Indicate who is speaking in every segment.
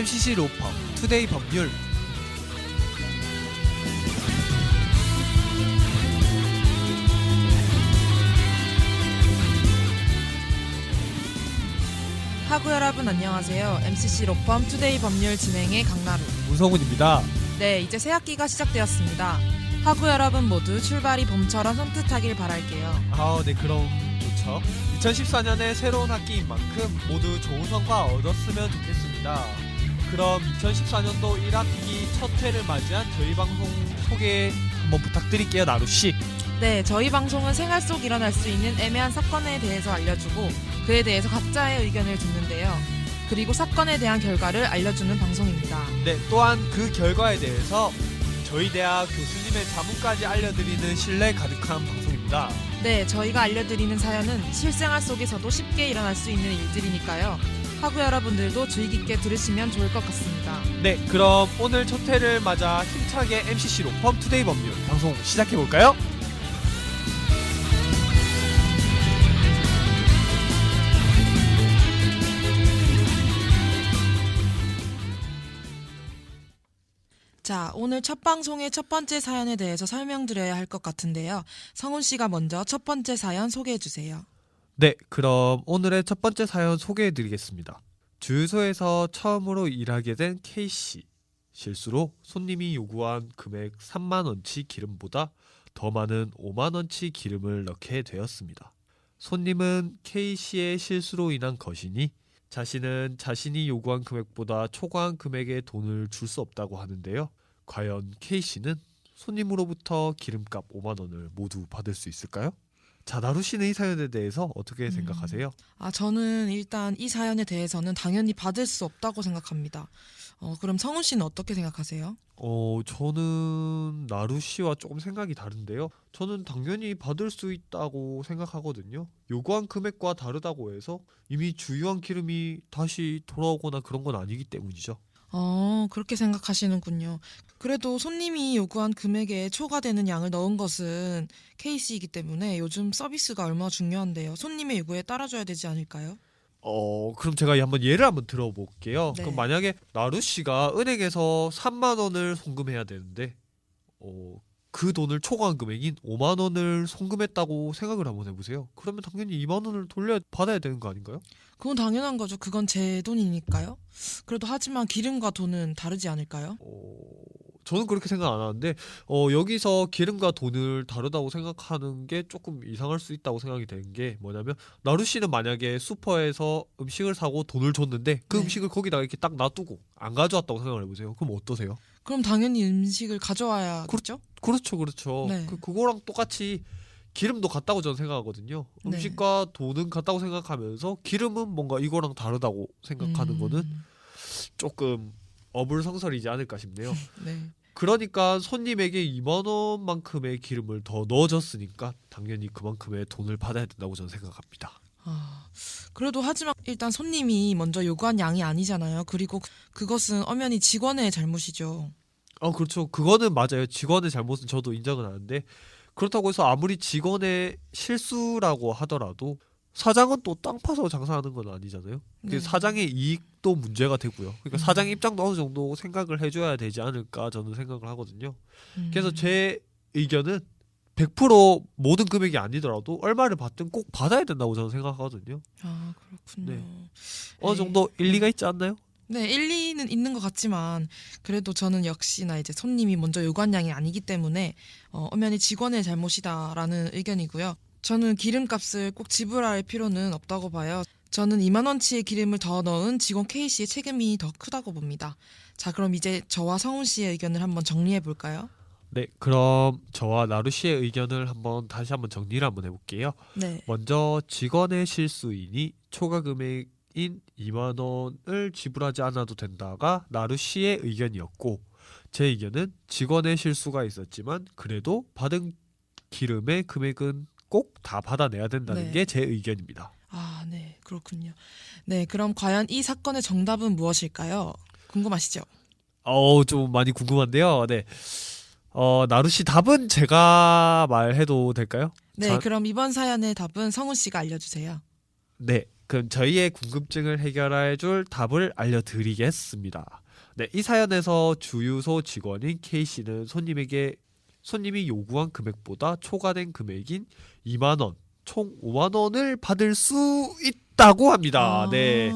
Speaker 1: MCC 로펌 투데이 법률.
Speaker 2: 하구 여러분 안녕하세요. MCC 로펌 투데이 법률 진행의 강나루
Speaker 1: 문성훈입니다.
Speaker 2: 네, 이제 새학기가 시작되었습니다. 하구 여러분 모두 출발이 봄처럼 산뜻하길 바랄게요.
Speaker 1: 네, 그럼 좋죠. 2014년에 새로운 학기인 만큼 모두 좋은 성과 얻었으면 좋겠습니다. 그럼 2014년도 1학기 첫 회를 맞이한 저희 방송 소개 한번 부탁드릴게요, 나루씨.
Speaker 2: 네, 저희 방송은 생활 속 일어날 수 있는 애매한 사건에 대해서 알려주고 그에 대해서 각자의 의견을 듣는데요. 그리고 사건에 대한 결과를 알려주는 방송입니다.
Speaker 1: 네, 또한 그 결과에 대해서 저희 대학 교수님의 자문까지 알려드리는 신뢰 가득한 방송입니다.
Speaker 2: 네, 저희가 알려드리는 사연은 실생활 속에서도 쉽게 일어날 수 있는 일들이니까요. 하구 여러분들도 주의 깊게 들으시면 좋을 것 같습니다.
Speaker 1: 네, 그럼 오늘 첫 회를 맞아 힘차게 MCC 로펌 투데이 법률 방송 시작해볼까요?
Speaker 2: 자, 오늘 첫 방송의 첫 번째 사연에 대해서 설명드려야 할 것 같은데요. 성훈 씨가 먼저 첫 번째 사연 소개해 주세요.
Speaker 1: 네, 그럼 오늘의 첫 번째 사연 소개해드리겠습니다. 주유소에서 처음으로 일하게 된 K씨. 실수로 손님이 요구한 금액 3만원치 기름보다 더 많은 5만원치 기름을 넣게 되었습니다. 손님은 K씨의 실수로 인한 것이니 자신은 자신이 요구한 금액보다 초과한 금액의 돈을 줄 수 없다고 하는데요. 과연 K씨는 손님으로부터 기름값 5만원을 모두 받을 수 있을까요? 자, 나루씨는 이 사연에 대해서 어떻게 생각하세요?
Speaker 2: 저는 일단 이 사연에 대해서는 당연히 받을 수 없다고 생각합니다. 그럼 성훈 씨는 어떻게 생각하세요?
Speaker 1: 저는 나루씨와 조금 생각이 다른데요. 저는 당연히 받을 수 있다고 생각하거든요. 요구한 금액과 다르다고 해서 이미 주유한 기름이 다시 돌아오거나 그런 건 아니기 때문이죠.
Speaker 2: 그렇게 생각하시는군요. 그래도 손님이 요구한 금액에 초과되는 양을 넣은 것은 K씨이기 때문에 요즘 서비스가 얼마나 중요한데요. 손님의 요구에 따라줘야 되지 않을까요?
Speaker 1: 그럼 제가 한번 예를 한번 들어볼게요.
Speaker 2: 네.
Speaker 1: 그럼 만약에 나루씨가 은행에서 3만원을 송금해야 되는데 그 돈을 초과한 금액인 5만원을 송금했다고 생각을 한번 해보세요. 그러면 당연히 2만원을 돌려받아야 되는 거 아닌가요?
Speaker 2: 그건 당연한 거죠. 그건 제 돈이니까요. 그래도 하지만 기름과 돈은 다르지 않을까요?
Speaker 1: 저는 그렇게 생각 안 하는데 여기서 기름과 돈을 다르다고 생각하는 게 조금 이상할 수 있다고 생각이 되는 게 뭐냐면, 나루씨는 만약에 슈퍼에서 음식을 사고 돈을 줬는데 그
Speaker 2: 네.
Speaker 1: 음식을 거기다가 이렇게 딱 놔두고 안 가져왔다고 생각을 해보세요. 그럼 어떠세요?
Speaker 2: 그럼 당연히 음식을 가져와야겠죠?
Speaker 1: 그렇죠.
Speaker 2: 네.
Speaker 1: 그거랑 똑같이 기름도 같다고 저는 생각하거든요.
Speaker 2: 네.
Speaker 1: 음식과 돈은 같다고 생각하면서 기름은 뭔가 이거랑 다르다고 생각하는 거는 조금 어불성설이지 않을까 싶네요.
Speaker 2: 네.
Speaker 1: 그러니까 손님에게 2만원만큼의 기름을 더 넣어줬으니까 당연히 그만큼의 돈을 받아야 된다고 저는 생각합니다.
Speaker 2: 그래도 하지만 일단 손님이 먼저 요구한 양이 아니잖아요. 그리고 그것은 엄연히 직원의 잘못이죠.
Speaker 1: 그렇죠. 그거는 맞아요. 직원의 잘못은 저도 인정은 하는데, 그렇다고 해서 아무리 직원의 실수라고 하더라도 사장은 또 땅 파서 장사하는 건 아니잖아요.
Speaker 2: 네.
Speaker 1: 사장의 이익도 문제가 되고요. 그러니까
Speaker 2: 음.
Speaker 1: 사장의 입장도 어느 정도 생각을 해줘야 되지 않을까 저는 생각을 하거든요. 그래서 제 의견은 100% 모든 금액이 아니더라도 얼마를 받든 꼭 받아야 된다고 저는 생각하거든요.
Speaker 2: 그렇군요.
Speaker 1: 네. 어느 정도 일리가 있지 않나요?
Speaker 2: 네, 일리는 있는 것 같지만 그래도 저는 역시나 이제 손님이 먼저 요구한 양이 아니기 때문에 엄연히 직원의 잘못이다라는 의견이고요. 저는 기름값을 꼭 지불할 필요는 없다고 봐요. 저는 2만 원치의 기름을 더 넣은 직원 K씨의 책임이 더 크다고 봅니다. 자, 그럼 이제 저와 성훈 씨의 의견을 한번 정리해 볼까요?
Speaker 1: 네, 그럼 저와 나루씨의 의견을 다시 한번 정리를 한번 해볼게요.
Speaker 2: 네.
Speaker 1: 먼저 직원의 실수이니 초과 금액인 2만 원을 지불하지 않아도 된다가 나루씨의 의견이었고, 제 의견은 직원의 실수가 있었지만 그래도 받은 기름의 금액은 꼭 다 받아내야 된다는
Speaker 2: 네.
Speaker 1: 게 제 의견입니다.
Speaker 2: 네, 그렇군요. 네, 그럼 과연 이 사건의 정답은 무엇일까요? 궁금하시죠?
Speaker 1: 좀 많이 궁금한데요. 네. 나루씨 답은 제가 말해도 될까요?
Speaker 2: 네,
Speaker 1: 자,
Speaker 2: 그럼 이번 사연의 답은 성훈 씨가 알려주세요.
Speaker 1: 네. 그럼 저희의 궁금증을 해결해 줄 답을 알려드리겠습니다. 네, 이 사연에서 주유소 직원인 K씨는 손님이 요구한 금액보다 초과된 금액인 2만 원, 총 5만 원을 받을 수 있다고 합니다. 네.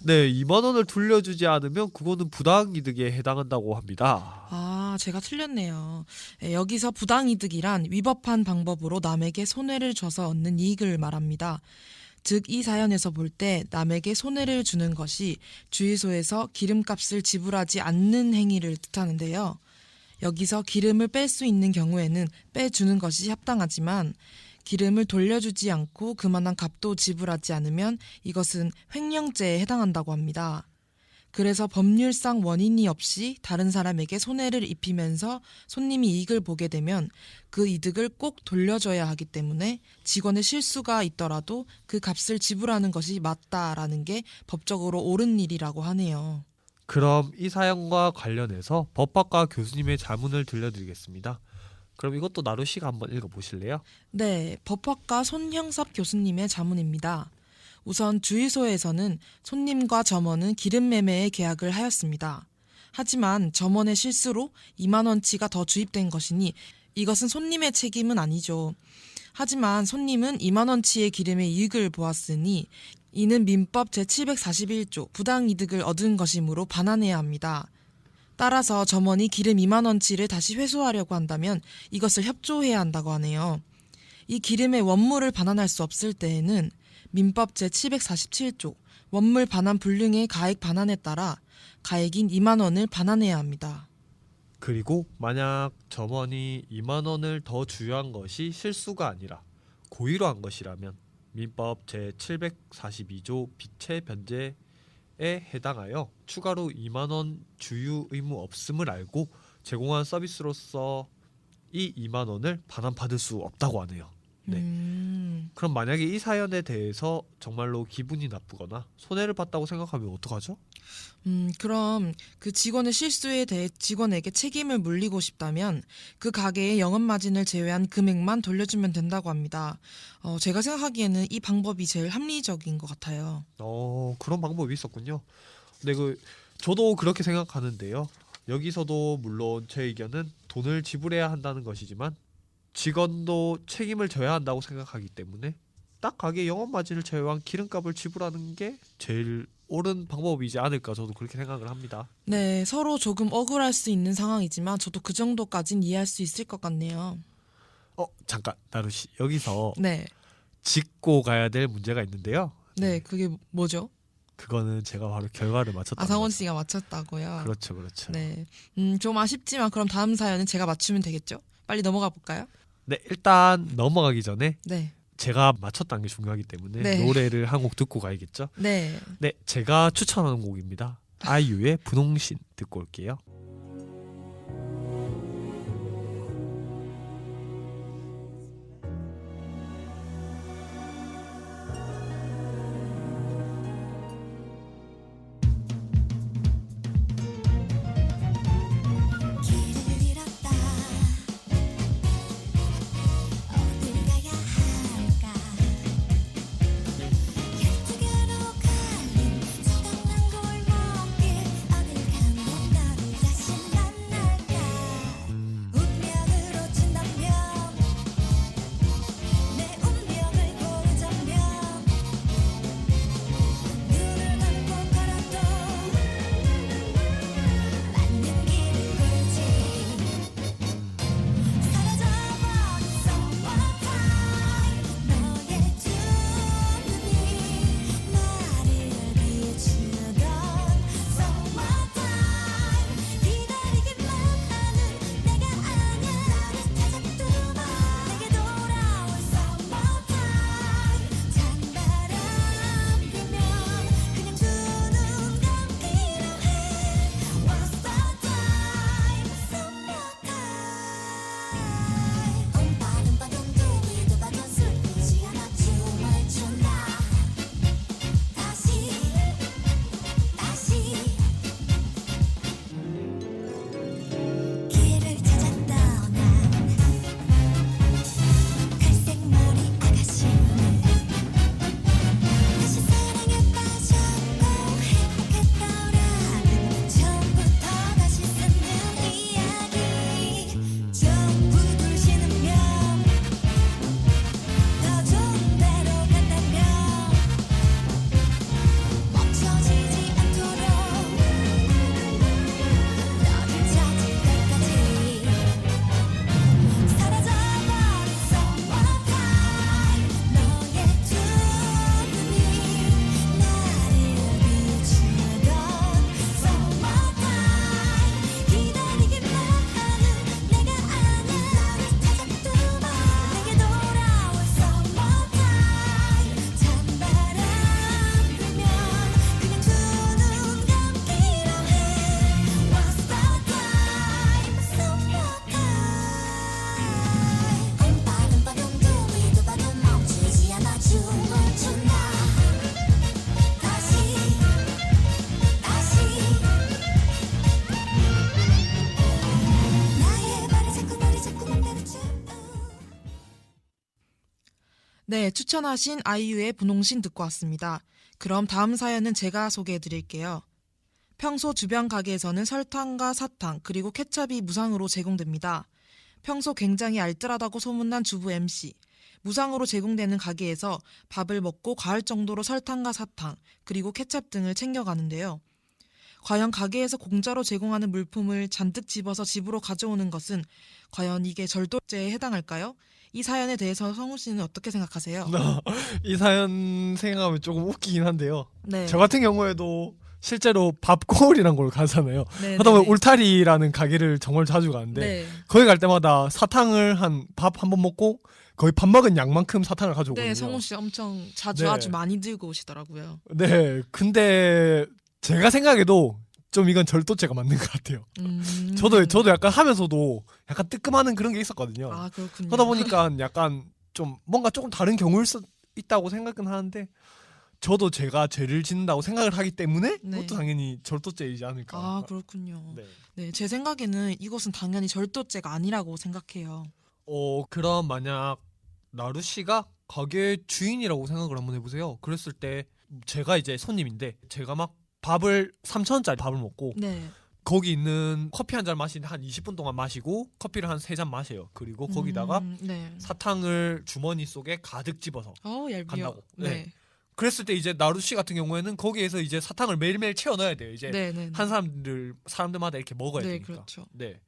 Speaker 1: 네, 2만 원을 돌려주지 않으면 그거는 부당이득에 해당한다고 합니다.
Speaker 2: 제가 틀렸네요. 여기서 부당이득이란 위법한 방법으로 남에게 손해를 줘서 얻는 이익을 말합니다. 즉, 이 사연에서 볼 때 남에게 손해를 주는 것이 주유소에서 기름값을 지불하지 않는 행위를 뜻하는데요. 여기서 기름을 뺄 수 있는 경우에는 빼주는 것이 합당하지만 기름을 돌려주지 않고 그만한 값도 지불하지 않으면 이것은 횡령죄에 해당한다고 합니다. 그래서 법률상 원인이 없이 다른 사람에게 손해를 입히면서 손님이 이익을 보게 되면 그 이득을 꼭 돌려줘야 하기 때문에 직원의 실수가 있더라도 그 값을 지불하는 것이 맞다라는 게 법적으로 옳은 일이라고 하네요.
Speaker 1: 그럼 이 사연과 관련해서 법학과 교수님의 자문을 들려드리겠습니다. 그럼 이것도 나루 씨가 한번 읽어보실래요?
Speaker 2: 네, 법학과 손형섭 교수님의 자문입니다. 우선 주유소에서는 손님과 점원은 기름 매매의 계약을 하였습니다. 하지만 점원의 실수로 2만 원치가 더 주입된 것이니 이것은 손님의 책임은 아니죠. 하지만 손님은 2만 원치의 기름의 이익을 보았으니 이는 민법 제741조 부당이득을 얻은 것이므로 반환해야 합니다. 따라서 점원이 기름 2만 원치를 다시 회수하려고 한다면 이것을 협조해야 한다고 하네요. 이 기름의 원물을 반환할 수 없을 때에는 민법 제747조 원물 반환 불능의 가액 반환에 따라 가액인 2만 원을 반환해야 합니다.
Speaker 1: 그리고 만약 점원이 2만 원을 더 주유한 것이 실수가 아니라 고의로 한 것이라면 민법 제742조 비체 변제에 해당하여 추가로 2만 원 주유 의무 없음을 알고 제공한 서비스로서 이 2만 원을 반환받을 수 없다고 하네요. 네. 그럼 만약에 이 사연에 대해서 정말로 기분이 나쁘거나 손해를 봤다고 생각하면 어떡하죠?
Speaker 2: 그럼 그 직원의 실수에 대해 직원에게 책임을 물리고 싶다면 그 가게의 영업마진을 제외한 금액만 돌려주면 된다고 합니다. 제가 생각하기에는 이 방법이 제일 합리적인 것 같아요.
Speaker 1: 그런 방법이 있었군요. 네, 저도 그렇게 생각하는데요. 여기서도 물론 제 의견은 돈을 지불해야 한다는 것이지만 직원도 책임을 져야 한다고 생각하기 때문에 딱 가게 영업마진을 제외한 기름값을 지불하는 게 제일 옳은 방법이지 않을까 저도 그렇게 생각을 합니다.
Speaker 2: 네, 서로 조금 억울할 수 있는 상황이지만 저도 그 정도까진 이해할 수 있을 것 같네요.
Speaker 1: 잠깐 나루씨 여기서
Speaker 2: 네,
Speaker 1: 짚고 가야 될 문제가 있는데요.
Speaker 2: 네, 그게 뭐죠?
Speaker 1: 그거는 제가 바로 결과를 맞췄다.
Speaker 2: 상원 씨가 맞췄다고요?
Speaker 1: 그렇죠, 그렇죠.
Speaker 2: 네, 좀 아쉽지만 그럼 다음 사연은 제가 맞추면 되겠죠? 빨리 넘어가 볼까요?
Speaker 1: 네, 일단 넘어가기 전에
Speaker 2: 네,
Speaker 1: 제가 맞췄다는 게 중요하기 때문에
Speaker 2: 네.
Speaker 1: 노래를 한 곡 듣고 가야겠죠.
Speaker 2: 네.
Speaker 1: 네, 제가 추천하는 곡입니다. 아이유의 분홍신 듣고 올게요.
Speaker 3: 길을 잃었다 어딜 가야 할까 12개로 갈린 서당난 골목길 어딜 가면 너를
Speaker 2: 네, 추천하신 아이유의 분홍신 듣고 왔습니다. 그럼 다음 사연은 제가 소개해 드릴게요. 평소 주변 가게에서는 설탕과 사탕 그리고 케첩이 무상으로 제공됩니다. 평소 굉장히 알뜰하다고 소문난 주부 MC. 무상으로 제공되는 가게에서 밥을 먹고 과할 정도로 설탕과 사탕 그리고 케첩 등을 챙겨가는데요. 과연 가게에서 공짜로 제공하는 물품을 잔뜩 집어서 집으로 가져오는 것은 과연 이게 절도죄에 해당할까요? 이 사연에 대해서 성우 씨는 어떻게 생각하세요?
Speaker 1: 이 사연 생각하면 조금 웃기긴 한데요.
Speaker 2: 네.
Speaker 1: 저 같은 경우에도 실제로 밥거울이란 걸 가잖아요.
Speaker 2: 네,
Speaker 1: 하다 보면
Speaker 2: 네.
Speaker 1: 울타리라는 가게를 정말 자주 가는데
Speaker 2: 네.
Speaker 1: 거기 갈 때마다 사탕을 밥 한 번 먹고 거의 밥 먹은 양만큼 사탕을 가져오거든요.
Speaker 2: 네, 성우 씨 엄청 자주
Speaker 1: 네.
Speaker 2: 아주 많이 들고 오시더라고요.
Speaker 1: 네, 근데 제가 생각해도 좀 이건 절도죄가 맞는 것 같아요. 저도 약간 하면서도 약간 뜨끔하는 그런 게 있었거든요.
Speaker 2: 아, 그렇군요.
Speaker 1: 그러다 보니까 약간 좀 뭔가 조금 다른 경우일 수 있다고 생각은 하는데 저도 제가 죄를 짓는다고 생각을 하기 때문에
Speaker 2: 네.
Speaker 1: 그것도 당연히 절도죄이지 않을까.
Speaker 2: 아, 그렇군요.
Speaker 1: 네.
Speaker 2: 네, 제 생각에는 이것은 당연히 절도죄가 아니라고 생각해요.
Speaker 1: 그럼 만약 나루 씨가 가게 주인이라고 생각을 한번 해보세요. 그랬을 때 제가 이제 손님인데 제가 막 밥을 3,000원짜리 밥을 먹고
Speaker 2: 네.
Speaker 1: 거기 있는 커피 한 잔 마시는데 한 20분 동안 마시고 커피를 한 3잔 마셔요. 그리고 거기다가
Speaker 2: 네.
Speaker 1: 사탕을 주머니 속에 가득 집어서
Speaker 2: 얄미워.
Speaker 1: 간다고.
Speaker 2: 네.
Speaker 1: 그랬을 때 이제 나루 씨 같은 경우에는 거기에서 이제 사탕을 매일매일 채워 넣어야 돼요. 이제
Speaker 2: 네, 네.
Speaker 1: 한 사람들마다 이렇게 먹어야
Speaker 2: 네,
Speaker 1: 되니까.
Speaker 2: 그렇죠.
Speaker 1: 네.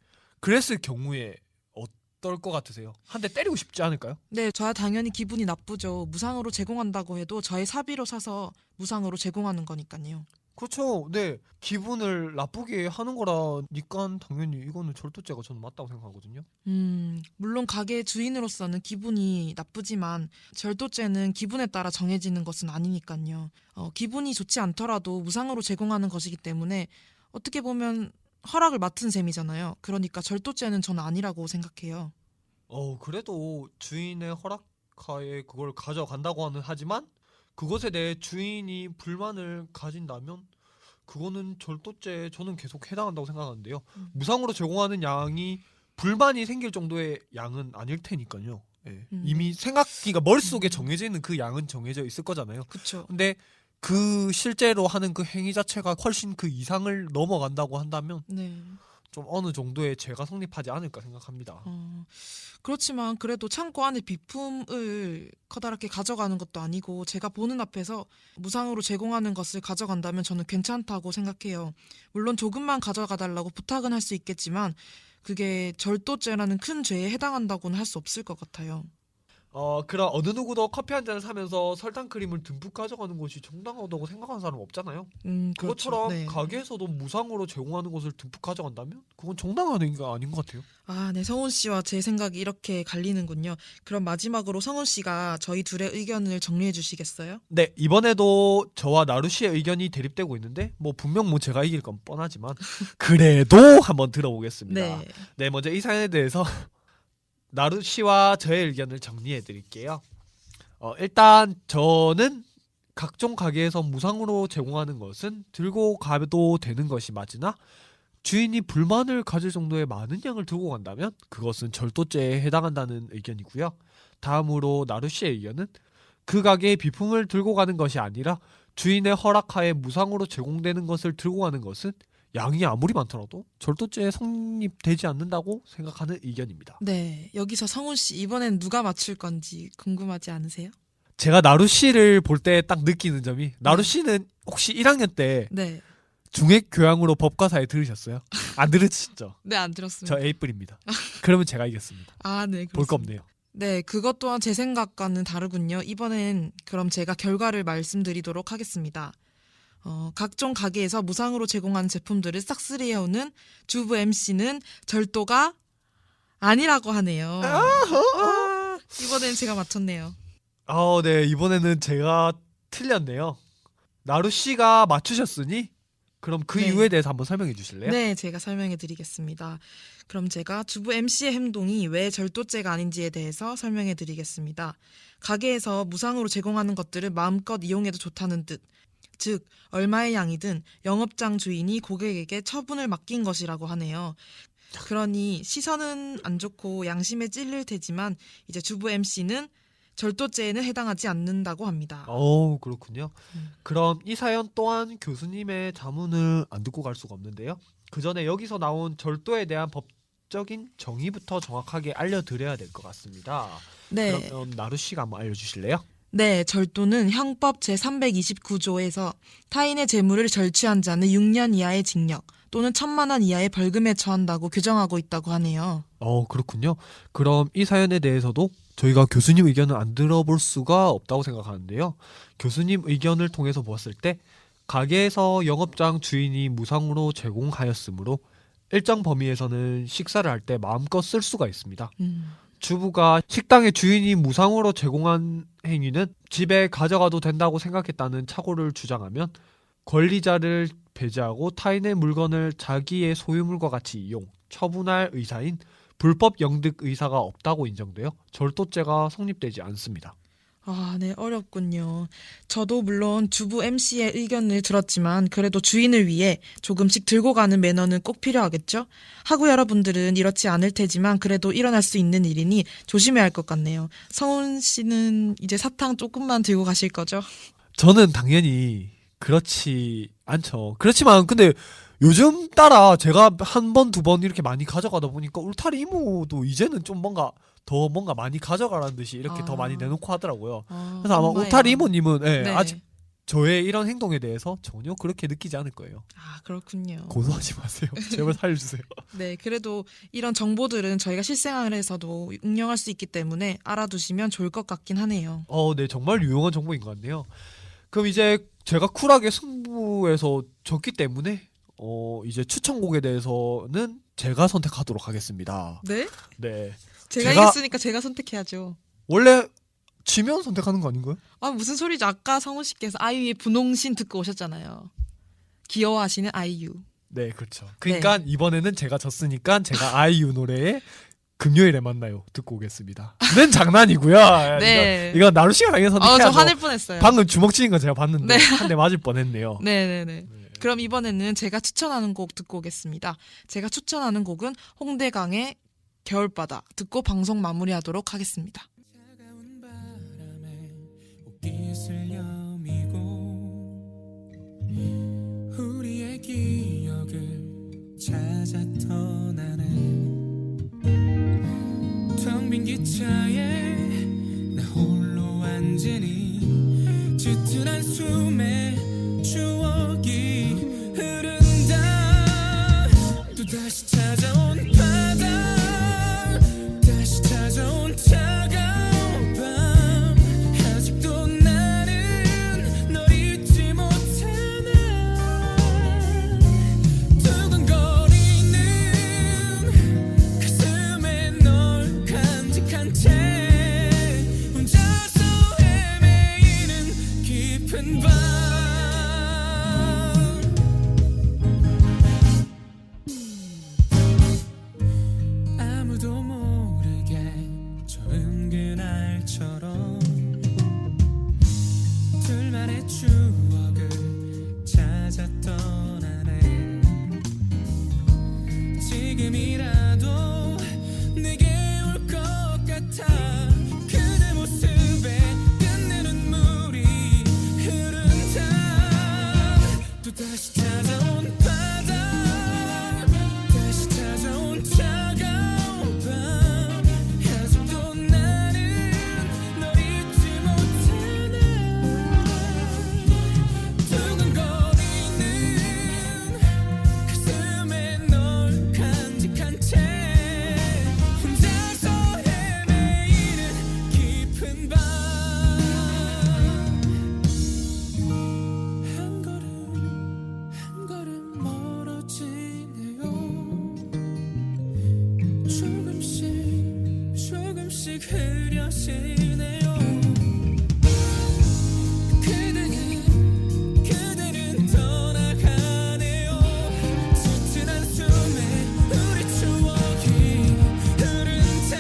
Speaker 1: 그랬을 경우에 어떨 것 같으세요? 한 대 때리고 싶지 않을까요?
Speaker 2: 네, 저야 당연히 기분이 나쁘죠. 무상으로 제공한다고 해도 저의 사비로 사서 무상으로 제공하는 거니까요.
Speaker 1: 그렇죠. 네. 기분을 나쁘게 하는 거라니까 당연히 이거는 절도죄가 저는 맞다고 생각하거든요.
Speaker 2: 물론 가게 주인으로서는 기분이 나쁘지만 절도죄는 기분에 따라 정해지는 것은 아니니까요. 기분이 좋지 않더라도 무상으로 제공하는 것이기 때문에 어떻게 보면 허락을 맡은 셈이잖아요. 그러니까 절도죄는 저는 아니라고 생각해요.
Speaker 1: 그래도 주인의 허락하에 그걸 가져간다고 하지만 그것에 대해 주인이 불만을 가진다면 그거는 절도죄에 저는 계속 해당한다고 생각하는데요. 무상으로 제공하는 양이 불만이 생길 정도의 양은 아닐 테니까요. 예. 이미 그러니까 머릿속에 정해져 있는 그 양은 정해져 있을 거잖아요.
Speaker 2: 그렇죠.
Speaker 1: 근데 그 실제로 하는 그 행위 자체가 훨씬 그 이상을 넘어간다고 한다면
Speaker 2: 네.
Speaker 1: 좀 어느 정도의 죄가 성립하지 않을까 생각합니다.
Speaker 2: 그렇지만 그래도 창고 안에 비품을 커다랗게 가져가는 것도 아니고 제가 보는 앞에서 무상으로 제공하는 것을 가져간다면 저는 괜찮다고 생각해요. 물론 조금만 가져가 달라고 부탁은 할 수 있겠지만 그게 절도죄라는 큰 죄에 해당한다고는 할 수 없을 것 같아요.
Speaker 1: 그럼 어느 누구도 커피 한 잔을 사면서 설탕 크림을 듬뿍 가져가는 것이 정당하다고 생각하는 사람 없잖아요. 그것처럼
Speaker 2: 그렇죠. 네.
Speaker 1: 가게에서도 무상으로 제공하는 것을 듬뿍 가져간다면 그건 정당한 행위가 아닌 것 같아요.
Speaker 2: 아, 네, 성훈 씨와 제 생각이 이렇게 갈리는군요. 그럼 마지막으로 성훈 씨가 저희 둘의 의견을 정리해 주시겠어요?
Speaker 1: 네, 이번에도 저와 나루 씨의 의견이 대립되고 있는데 분명 제가 이길 건 뻔하지만 그래도 한번 들어보겠습니다.
Speaker 2: 네.
Speaker 1: 네, 먼저 이 사연에 대해서 나루 씨와 저의 의견을 정리해 드릴게요. 일단 저는 각종 가게에서 무상으로 제공하는 것은 들고 가도 되는 것이 맞으나 주인이 불만을 가질 정도의 많은 양을 들고 간다면 그것은 절도죄에 해당한다는 의견이고요. 다음으로 나루 씨의 의견은 그 가게의 비품을 들고 가는 것이 아니라 주인의 허락하에 무상으로 제공되는 것을 들고 가는 것은 양이 아무리 많더라도 절도죄에 성립되지 않는다고 생각하는 의견입니다.
Speaker 2: 네, 여기서 성훈 씨 이번엔 누가 맞출 건지 궁금하지 않으세요?
Speaker 1: 제가 나루 씨를 볼 때 딱 느끼는 점이 나루 씨는 혹시 1학년 때
Speaker 2: 네.
Speaker 1: 중액교양으로 법과사에 들으셨어요? 안 들으시죠?
Speaker 2: 네, 안 들었습니다.
Speaker 1: 저 A뿔입니다. 그러면 제가 이겼습니다.
Speaker 2: 아, 네.
Speaker 1: 볼 거
Speaker 2: 그렇습니다.
Speaker 1: 없네요.
Speaker 2: 네, 그것 또한 제 생각과는 다르군요. 이번엔 그럼 제가 결과를 말씀드리도록 하겠습니다. 각종 가게에서 무상으로 제공하는 제품들을 싹쓸이해오는 주부 MC는 절도가 아니라고 하네요. 이번엔 제가 맞췄네요.
Speaker 1: 네. 이번에는 제가 틀렸네요. 나루 씨가 맞추셨으니 그럼 그
Speaker 2: 네.
Speaker 1: 이유에 대해서 한번 설명해 주실래요?
Speaker 2: 네, 제가 설명해 드리겠습니다. 그럼 제가 주부 MC의 행동이 왜 절도죄가 아닌지에 대해서 설명해 드리겠습니다. 가게에서 무상으로 제공하는 것들을 마음껏 이용해도 좋다는 뜻. 즉, 얼마의 양이든 영업장 주인이 고객에게 처분을 맡긴 것이라고 하네요. 그러니 시선은 안 좋고 양심에 찔릴 테지만 이제 주부 MC는 절도죄에는 해당하지 않는다고 합니다.
Speaker 1: 그렇군요.
Speaker 2: 음.
Speaker 1: 그럼 이 사연 또한 교수님의 자문을 안 듣고 갈 수가 없는데요. 그 전에 여기서 나온 절도에 대한 법적인 정의부터 정확하게 알려드려야 될 것 같습니다.
Speaker 2: 네.
Speaker 1: 그러면 나루 씨가 한번 알려주실래요?
Speaker 2: 네, 절도는 형법 제329조에서 타인의 재물을 절취한 자는 6년 이하의 징역 또는 1,000만 원 이하의 벌금에 처한다고 규정하고 있다고 하네요.
Speaker 1: 그렇군요. 그럼 이 사연에 대해서도 저희가 교수님 의견을 안 들어볼 수가 없다고 생각하는데요. 교수님 의견을 통해서 보았을 때 가게에서 영업장 주인이 무상으로 제공하였으므로 일정 범위에서는 식사를 할 때 마음껏 쓸 수가 있습니다. 주부가 식당의 주인이 무상으로 제공한 행위는 집에 가져가도 된다고 생각했다는 착오를 주장하면 권리자를 배제하고 타인의 물건을 자기의 소유물과 같이 이용, 처분할 의사인 불법 영득 의사가 없다고 인정되어 절도죄가 성립되지 않습니다.
Speaker 2: 아, 네, 어렵군요. 저도 물론 주부 MC의 의견을 들었지만 그래도 주인을 위해 조금씩 들고 가는 매너는 꼭 필요하겠죠? 하고 여러분들은 이렇지 않을 테지만 그래도 일어날 수 있는 일이니 조심해야 할 것 같네요. 성훈 씨는 이제 사탕 조금만 들고 가실 거죠?
Speaker 1: 저는 당연히 그렇지 않죠. 그렇지만 근데 요즘 따라 제가 한 번, 두 번 이렇게 많이 가져가다 보니까 울타리 이모도 이제는 좀 뭔가 많이 가져가라는 듯이 이렇게 더 많이 내놓고 하더라고요. 그래서 아마
Speaker 2: 엄마야.
Speaker 1: 울타리 이모님은
Speaker 2: 네.
Speaker 1: 아직 저의 이런 행동에 대해서 전혀 그렇게 느끼지 않을 거예요.
Speaker 2: 아, 그렇군요.
Speaker 1: 고소하지 마세요. 제발 살려주세요.
Speaker 2: 네, 그래도 이런 정보들은 저희가 실생활에서도 응용할 수 있기 때문에 알아두시면 좋을 것 같긴 하네요.
Speaker 1: 네, 정말 유용한 정보인 것 같네요. 그럼 이제 제가 쿨하게 승부에서 졌기 때문에 이제 추천곡에 대해서는 제가 선택하도록 하겠습니다.
Speaker 2: 네?
Speaker 1: 네.
Speaker 2: 제가
Speaker 1: 제가-
Speaker 2: 이겼으니까 제가 선택해야죠.
Speaker 1: 원래 지면 선택하는 거 아닌가요?
Speaker 2: 아, 무슨 소리죠? 아까 성훈 씨께서 아이유의 분홍신 듣고 오셨잖아요. 귀여워하시는 아이유.
Speaker 1: 네, 그렇죠. 그러니까 이번에는 제가 졌으니까 제가 아이유 노래에 금요일에 만나요 듣고 오겠습니다. 는 장난이고요.
Speaker 2: 네.
Speaker 1: 이거 나루 씨가 당연히
Speaker 2: 저
Speaker 1: 선택해야죠.
Speaker 2: 화낼 뻔했어요.
Speaker 1: 방금 주먹 치는 거 제가 봤는데
Speaker 2: 네.
Speaker 1: 한 대 맞을 뻔했네요.
Speaker 2: 네네네. 그럼 이번에는 제가 추천하는 곡 듣고 오겠습니다. 제가 추천하는 곡은 홍대강의 겨울바다 듣고 방송 마무리하도록 하겠습니다.
Speaker 4: 차가운 바람에 옷깃을 여미고 우리의 기억을 찾아 떠나네. 텅 빈 기차에 나 홀로 앉으니 짙은 한숨에 추억이 흐른다. 또 다시 찾아온 바다, 다시 찾아온 차가운 밤. 아직도 나는 널 잊지 못하나. 두근거리는 가슴에 널 간직한 채 혼자서 헤매이는 깊은 밤. 아무도 모르게 처음 그날처럼 둘만의 추억을 찾아 떠나네. 지금이라도 내게 올 것 같아. 그대 모습에 끝내 눈물이 흐른다. 또 다시 찾아온 바다, 다시 찾아온 차가운 밤. 아직도 나는 널 잊지 못하나. 두근거리는 가슴에 널 간직한 채 혼자서 헤매이는 깊은 밤. 한 걸음 한 걸음 멀어지네요. 조금씩 조금씩 흐려지네요. 그대는 떠나가네요. 짙은 한숨에 우리 추억이 흐른다.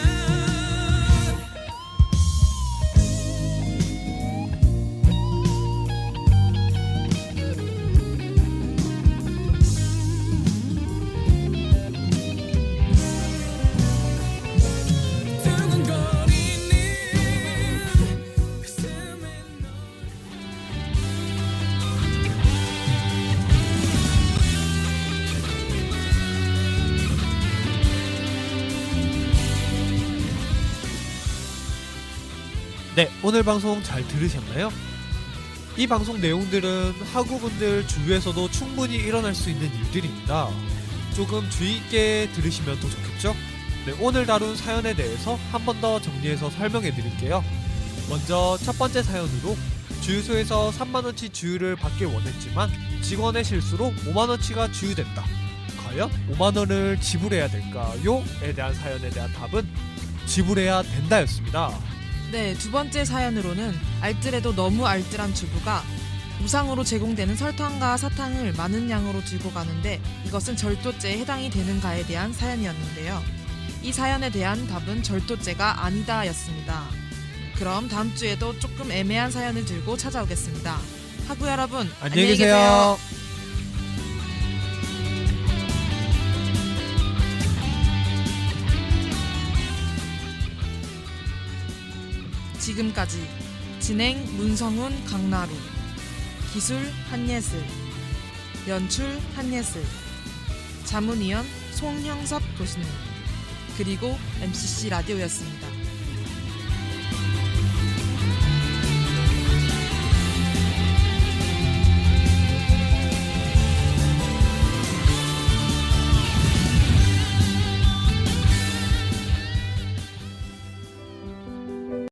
Speaker 4: 두근거리는
Speaker 1: 네, 오늘 방송 잘 들으셨나요? 이 방송 내용들은 학우분들 주위에서도 충분히 일어날 수 있는 일들입니다. 조금 주의 있게 들으시면 더 좋겠죠? 네, 오늘 다룬 사연에 대해서 한 번 더 정리해서 설명해 드릴게요. 먼저 첫 번째 사연으로 주유소에서 3만원치 주유를 받길 원했지만 직원의 실수로 5만원치가 주유됐다. 과연 5만원을 지불해야 될까요? 에 대한 사연에 대한 답은 지불해야 된다였습니다.
Speaker 2: 네, 두 번째 사연으로는 알뜰해도 너무 알뜰한 주부가 무상으로 제공되는 설탕과 사탕을 많은 양으로 들고 가는데 이것은 절도죄에 해당이 되는가에 대한 사연이었는데요. 이 사연에 대한 답은 절도죄가 아니다 였습니다. 그럼 다음 주에도 조금 애매한 사연을 들고 찾아오겠습니다. 학우 여러분,
Speaker 1: 안녕히 계세요.
Speaker 2: 지금까지 진행 문성훈 강나루, 기술 한예슬, 연출 한예슬, 자문위원 송형섭 교수님, 그리고 MCC 라디오였습니다.